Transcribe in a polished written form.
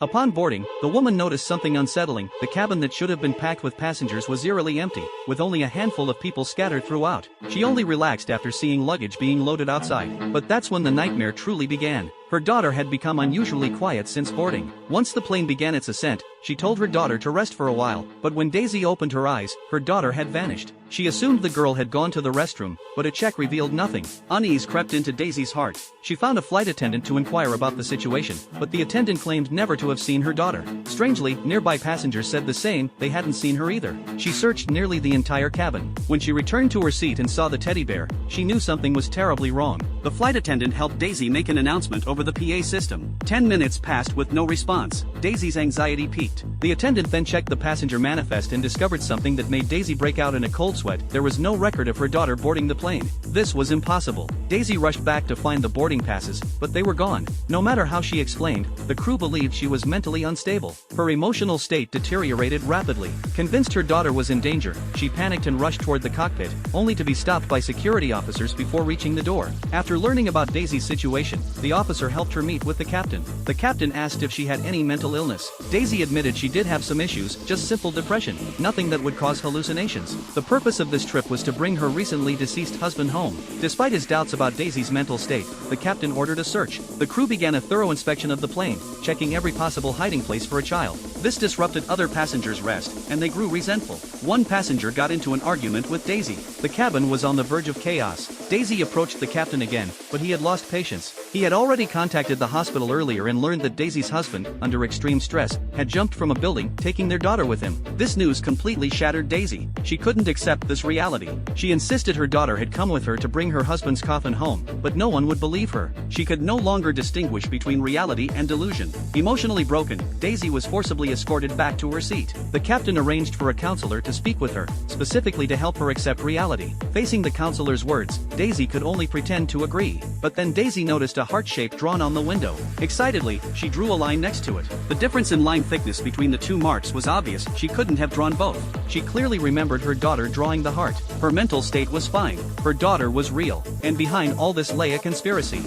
Upon boarding, the woman noticed something unsettling. The cabin that should have been packed with passengers was eerily empty, with only a handful of people scattered throughout. She only relaxed after seeing luggage being loaded outside. But that's when the nightmare truly began. Her daughter had become unusually quiet since boarding. Once the plane began its ascent, she told her daughter to rest for a while, but when Daisy opened her eyes, her daughter had vanished. She assumed the girl had gone to the restroom, but a check revealed nothing. Unease crept into Daisy's heart. She found a flight attendant to inquire about the situation, but the attendant claimed never to have seen her daughter. Strangely, nearby passengers said the same, they hadn't seen her either. She searched nearly the entire cabin. When she returned to her seat and saw the teddy bear, she knew something was terribly wrong. The flight attendant helped Daisy make an announcement over the PA system. 10 minutes passed with no response. Daisy's anxiety peaked. The attendant then checked the passenger manifest and discovered something that made Daisy break out in a cold sweat. There was no record of her daughter boarding the plane. This was impossible. Daisy rushed back to find the boarding passes, but they were gone. No matter how she explained, the crew believed she was mentally unstable. Her emotional state deteriorated rapidly. Convinced her daughter was in danger, she panicked and rushed toward the cockpit, only to be stopped by security officers before reaching the door. After learning about Daisy's situation, the officer helped her meet with the captain. The captain asked if she had any mental illness. Daisy admitted she did have some issues, just simple depression, nothing that would cause hallucinations. The purpose of this trip was to bring her recently deceased husband home. Despite his doubts about Daisy's mental state, the captain ordered a search. The crew began a thorough inspection of the plane, checking every possible hiding place for a child. This disrupted other passengers' rest, and they grew resentful. One passenger got into an argument with Daisy. The cabin was on the verge of chaos. Daisy approached the captain again, but he had lost patience. He had already contacted the hospital earlier and learned that Daisy's husband, under extreme stress, had jumped from a building, taking their daughter with him. This news completely shattered Daisy. She couldn't accept this reality. She insisted her daughter had come with her to bring her husband's coffin home, but no one would believe her. She could no longer distinguish between reality and delusion. Emotionally broken, Daisy was forcibly escorted back to her seat. The captain arranged for a counselor to speak with her, specifically to help her accept reality. Facing the counselor's words, Daisy could only pretend to agree. But then Daisy noticed a heart shape drawn on the window. Excitedly, she drew a line next to it. The difference in line thickness between the two marks was obvious. She couldn't have drawn both. She clearly remembered her daughter drawing the heart. Her mental state was fine. Her daughter was real. And behind all this lay a conspiracy.